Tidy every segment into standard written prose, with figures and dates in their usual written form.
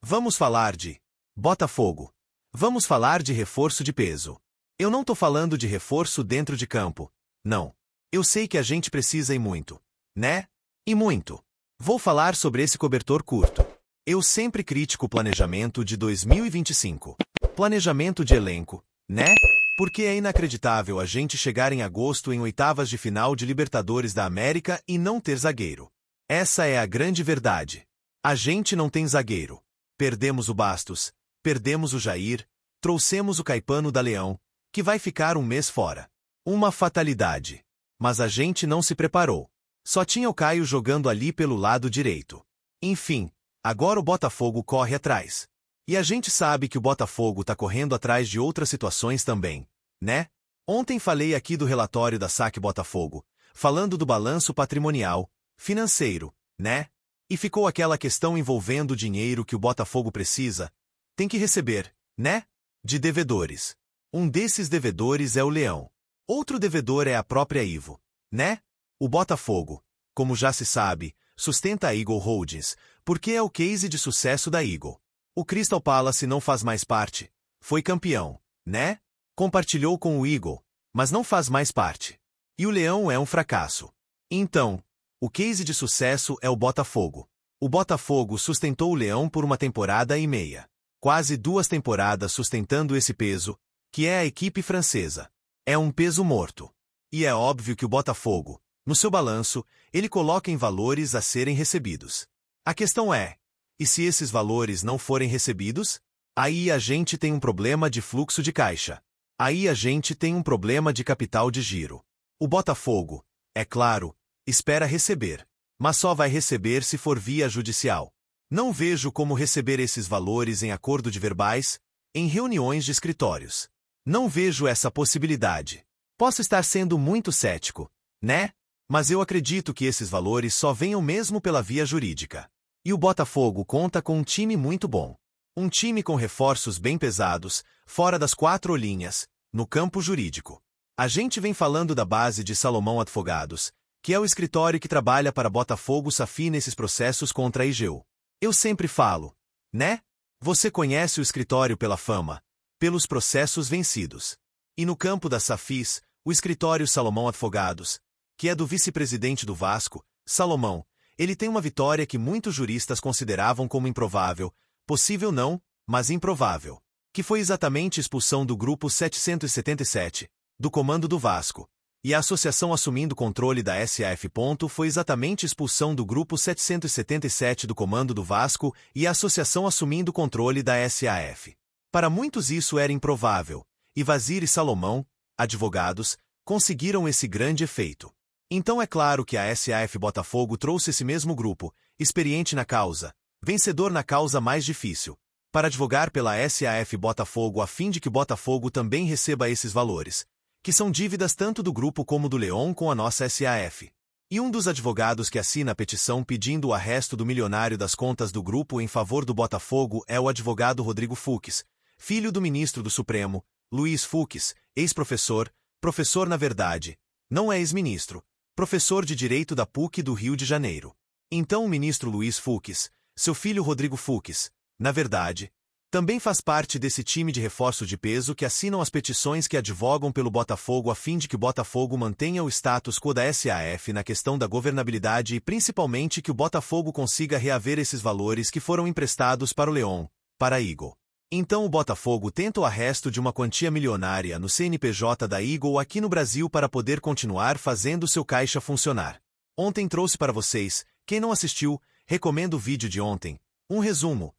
Vamos falar de Botafogo. Vamos falar de reforço de peso. Eu não tô falando de reforço dentro de campo. Não. Eu sei que a gente precisa e muito. Né? E muito. Vou falar sobre esse cobertor curto. Eu sempre critico o planejamento de 2025. Planejamento de elenco, né? Porque é inacreditável a gente chegar em agosto em oitavas de final de Libertadores da América e não ter zagueiro. Essa é a grande verdade. A gente não tem zagueiro. Perdemos o Bastos, perdemos o Jair, trouxemos o Caipano da Leão, que vai ficar um mês fora. Uma fatalidade. Mas a gente não se preparou. Só tinha o Caio jogando ali pelo lado direito. Enfim, agora o Botafogo corre atrás. E a gente sabe que o Botafogo tá correndo atrás de outras situações também, né? Ontem falei aqui do relatório da SAC Botafogo, falando do balanço patrimonial, financeiro, né? E ficou aquela questão envolvendo o dinheiro que o Botafogo precisa, tem que receber, né? De devedores. Um desses devedores é o Leão. Outro devedor é a própria Ivo, né? O Botafogo, como já se sabe, sustenta a Eagle Holdings, porque é o case de sucesso da Eagle. O Crystal Palace não faz mais parte. Foi campeão, né? Compartilhou com o Eagle, mas não faz mais parte. E o Leão é um fracasso. Então, o case de sucesso é o Botafogo. O Botafogo sustentou o Leão por uma temporada e meia. Quase 2 temporadas sustentando esse peso, que é a equipe francesa. É um peso morto. E é óbvio que o Botafogo, no seu balanço, ele coloca em valores a serem recebidos. A questão é, e se esses valores não forem recebidos? Aí a gente tem um problema de fluxo de caixa. Aí a gente tem um problema de capital de giro. O Botafogo, é claro, espera receber. Mas só vai receber se for via judicial. Não vejo como receber esses valores em acordo de verbais, em reuniões de escritórios. Não vejo essa possibilidade. Posso estar sendo muito cético, né? Mas eu acredito que esses valores só venham mesmo pela via jurídica. E o Botafogo conta com um time muito bom. Um time com reforços bem pesados, fora das 4 linhas, no campo jurídico. A gente vem falando da base de Salomão Advogados, que é o escritório que trabalha para Botafogo Safi nesses processos contra a IGU. Eu sempre falo, né? Você conhece o escritório pela fama, pelos processos vencidos. E no campo das Safis, o escritório Salomão Advogados, que é do vice-presidente do Vasco, Salomão, ele tem uma vitória que muitos juristas consideravam como improvável, possível não, mas improvável, que foi exatamente a expulsão do grupo 777, do comando do Vasco, e a associação assumindo controle da SAF. Foi exatamente a expulsão do grupo 777 do comando do Vasco e a associação assumindo controle da SAF. Para muitos isso era improvável, e Vazir e Salomão, advogados, conseguiram esse grande efeito. Então é claro que a SAF Botafogo trouxe esse mesmo grupo, experiente na causa, vencedor na causa mais difícil, para advogar pela SAF Botafogo a fim de que Botafogo também receba esses valores, que são dívidas tanto do grupo como do Leão com a nossa SAF. E um dos advogados que assina a petição pedindo o arresto do milionário das contas do grupo em favor do Botafogo é o advogado Rodrigo Fux, filho do ministro do Supremo, Luiz Fux, ex-professor, professor na verdade, não é ex-ministro, professor de Direito da PUC do Rio de Janeiro. Então o ministro Luiz Fux, seu filho Rodrigo Fux, na verdade, também faz parte desse time de reforço de peso que assinam as petições que advogam pelo Botafogo a fim de que o Botafogo mantenha o status quo da SAF na questão da governabilidade e principalmente que o Botafogo consiga reaver esses valores que foram emprestados para o Leão, para a Eagle. Então o Botafogo tenta o arresto de uma quantia milionária no CNPJ da Eagle aqui no Brasil para poder continuar fazendo seu caixa funcionar. Ontem trouxe para vocês, quem não assistiu, recomendo o vídeo de ontem, um resumo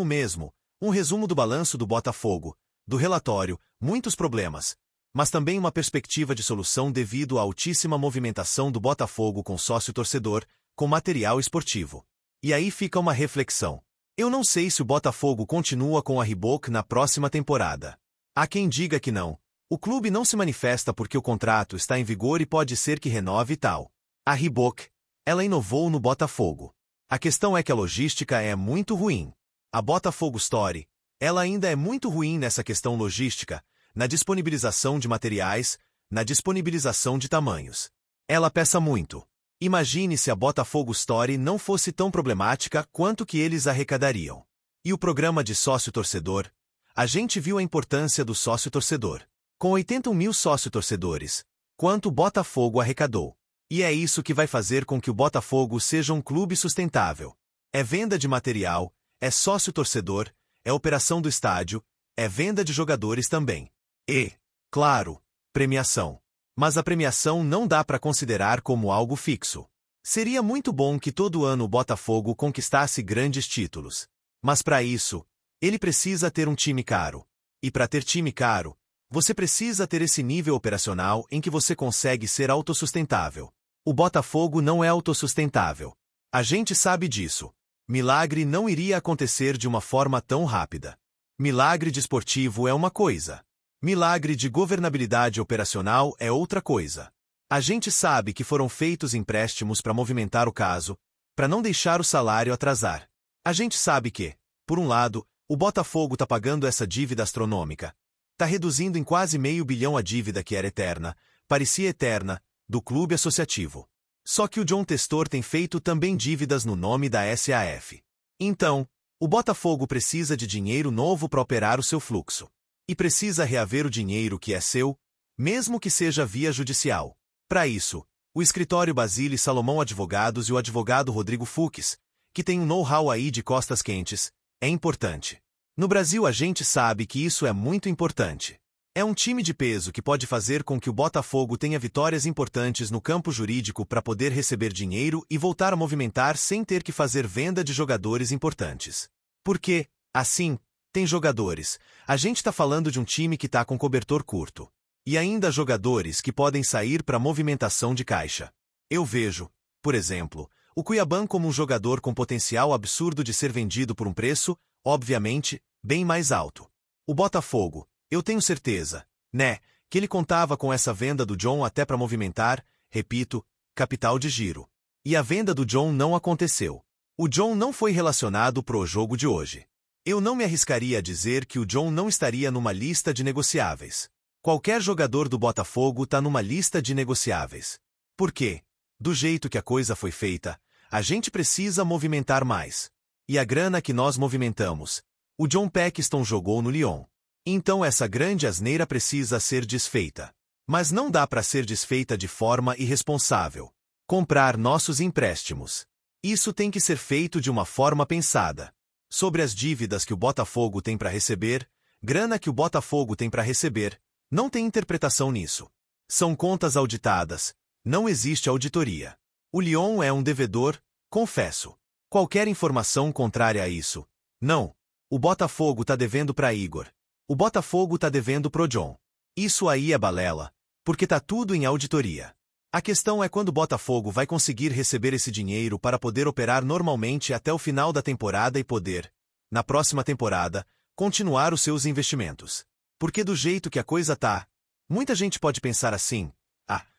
mesmo, um resumo do balanço do Botafogo, do relatório, muitos problemas, mas também uma perspectiva de solução devido à altíssima movimentação do Botafogo com sócio-torcedor, com material esportivo. E aí fica uma reflexão. Eu não sei se o Botafogo continua com a Reebok na próxima temporada. Há quem diga que não. O clube não se manifesta porque o contrato está em vigor e pode ser que renove e tal. A Reebok, ela inovou no Botafogo. A questão é que a logística é muito ruim. A Botafogo Story, ela ainda é muito ruim nessa questão logística, na disponibilização de materiais, na disponibilização de tamanhos. Ela peça muito. Imagine se a Botafogo Story não fosse tão problemática quanto que eles arrecadariam. E o programa de sócio-torcedor? A gente viu a importância do sócio-torcedor. Com 81 mil sócio-torcedores, quanto o Botafogo arrecadou. E é isso que vai fazer com que o Botafogo seja um clube sustentável. É venda de material, é sócio-torcedor, é operação do estádio, é venda de jogadores também. E, claro, premiação. Mas a premiação não dá para considerar como algo fixo. Seria muito bom que todo ano o Botafogo conquistasse grandes títulos. Mas para isso, ele precisa ter um time caro. E para ter time caro, você precisa ter esse nível operacional em que você consegue ser autossustentável. O Botafogo não é autossustentável. A gente sabe disso. Milagre não iria acontecer de uma forma tão rápida. Milagre desportivo é uma coisa. Milagre de governabilidade operacional é outra coisa. A gente sabe que foram feitos empréstimos para movimentar o caso, para não deixar o salário atrasar. A gente sabe que, por um lado, o Botafogo está pagando essa dívida astronômica. Está reduzindo em quase $500 milhão a dívida que era eterna, parecia eterna, do clube associativo. Só que o John Textor tem feito também dívidas no nome da SAF. Então, o Botafogo precisa de dinheiro novo para operar o seu fluxo. E precisa reaver o dinheiro que é seu, mesmo que seja via judicial. Para isso, o escritório Basile Salomão Advogados e o advogado Rodrigo Fux, que tem um know-how aí de costas quentes, é importante. No Brasil a gente sabe que isso é muito importante. É um time de peso que pode fazer com que o Botafogo tenha vitórias importantes no campo jurídico para poder receber dinheiro e voltar a movimentar sem ter que fazer venda de jogadores importantes. Porque, assim, tem jogadores. A gente está falando de um time que está com cobertor curto. E ainda jogadores que podem sair para movimentação de caixa. Eu vejo, por exemplo, o Cuiabá como um jogador com potencial absurdo de ser vendido por um preço, obviamente, bem mais alto. O Botafogo, eu tenho certeza, né, que ele contava com essa venda do John até para movimentar, repito, capital de giro. E a venda do John não aconteceu. O John não foi relacionado pro jogo de hoje. Eu não me arriscaria a dizer que o John não estaria numa lista de negociáveis. Qualquer jogador do Botafogo está numa lista de negociáveis. Por quê? Do jeito que a coisa foi feita, a gente precisa movimentar mais. E a grana que nós movimentamos, o John Paxton jogou no Lyon. Então essa grande asneira precisa ser desfeita. Mas não dá para ser desfeita de forma irresponsável. Comprar nossos empréstimos. Isso tem que ser feito de uma forma pensada. Sobre as dívidas que o Botafogo tem para receber, grana que o Botafogo tem para receber, não tem interpretação nisso. São contas auditadas, não existe auditoria. O Lyon é um devedor, confesso. Qualquer informação contrária a isso. Não. O Botafogo tá devendo para Igor. O Botafogo tá devendo pro John. Isso aí é balela, porque tá tudo em auditoria. A questão é quando o Botafogo vai conseguir receber esse dinheiro para poder operar normalmente até o final da temporada e poder, na próxima temporada, continuar os seus investimentos. Porque do jeito que a coisa tá, muita gente pode pensar assim,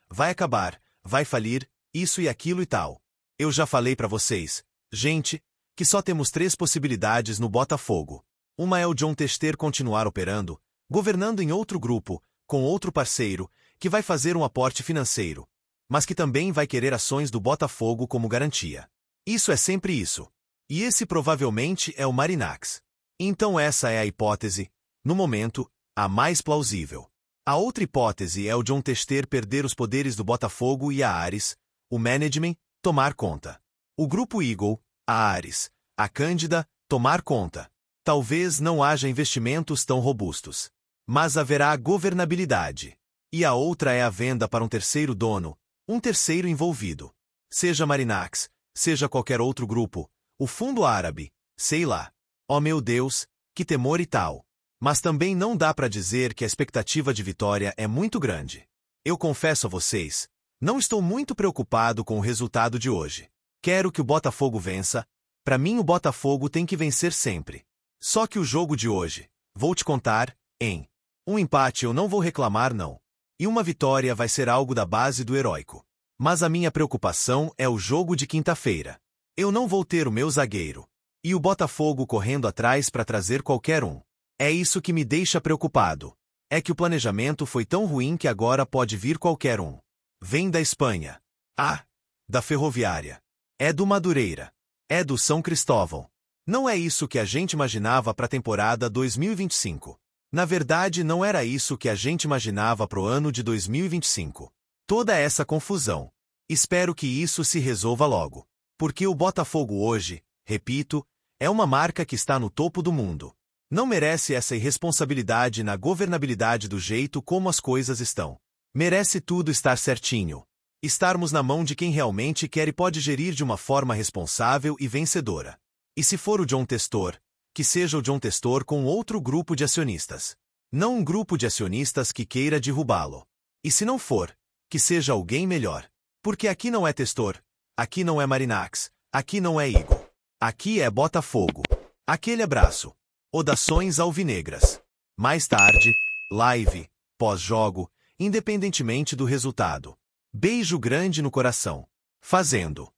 vai acabar, vai falir, isso e aquilo e tal. Eu já falei para vocês, gente, que só temos 3 possibilidades no Botafogo. Uma é o John Textor continuar operando, governando em outro grupo, com outro parceiro, que vai fazer um aporte financeiro, mas que também vai querer ações do Botafogo como garantia. Isso é sempre isso. E esse provavelmente é o Marinax. Então essa é a hipótese, no momento, a mais plausível. A outra hipótese é o John Textor perder os poderes do Botafogo e a Ares, o management, tomar conta. O grupo Eagle, a Ares, a Cândida, tomar conta. Talvez não haja investimentos tão robustos. Mas haverá governabilidade. E a outra é a venda para um terceiro dono, um terceiro envolvido. Seja Marinax, seja qualquer outro grupo, o fundo árabe, sei lá. Oh meu Deus, que temor e tal. Mas também não dá para dizer que a expectativa de vitória é muito grande. Eu confesso a vocês, não estou muito preocupado com o resultado de hoje. Quero que o Botafogo vença. Para mim o Botafogo tem que vencer sempre. Só que o jogo de hoje, vou te contar, em um empate eu não vou reclamar não. E uma vitória vai ser algo da base do heróico. Mas a minha preocupação é o jogo de quinta-feira. Eu não vou ter o meu zagueiro. E o Botafogo correndo atrás para trazer qualquer um. É isso que me deixa preocupado. É que o planejamento foi tão ruim que agora pode vir qualquer um. Vem da Espanha. Da Ferroviária. É do Madureira. É do São Cristóvão. Não é isso que a gente imaginava para a temporada 2025. Na verdade, não era isso que a gente imaginava para o ano de 2025. Toda essa confusão. Espero que isso se resolva logo. Porque o Botafogo hoje, repito, é uma marca que está no topo do mundo. Não merece essa irresponsabilidade na governabilidade do jeito como as coisas estão. Merece tudo estar certinho. Estarmos na mão de quem realmente quer e pode gerir de uma forma responsável e vencedora. E se for o John Testor, que seja o John Testor com outro grupo de acionistas. Não um grupo de acionistas que queira derrubá-lo. E se não for, que seja alguém melhor. Porque aqui não é Testor, aqui não é Marinax, aqui não é Igor. Aqui é Botafogo. Aquele abraço. Odações alvinegras. Mais tarde, live, pós-jogo, independentemente do resultado. Beijo grande no coração. Fazendo.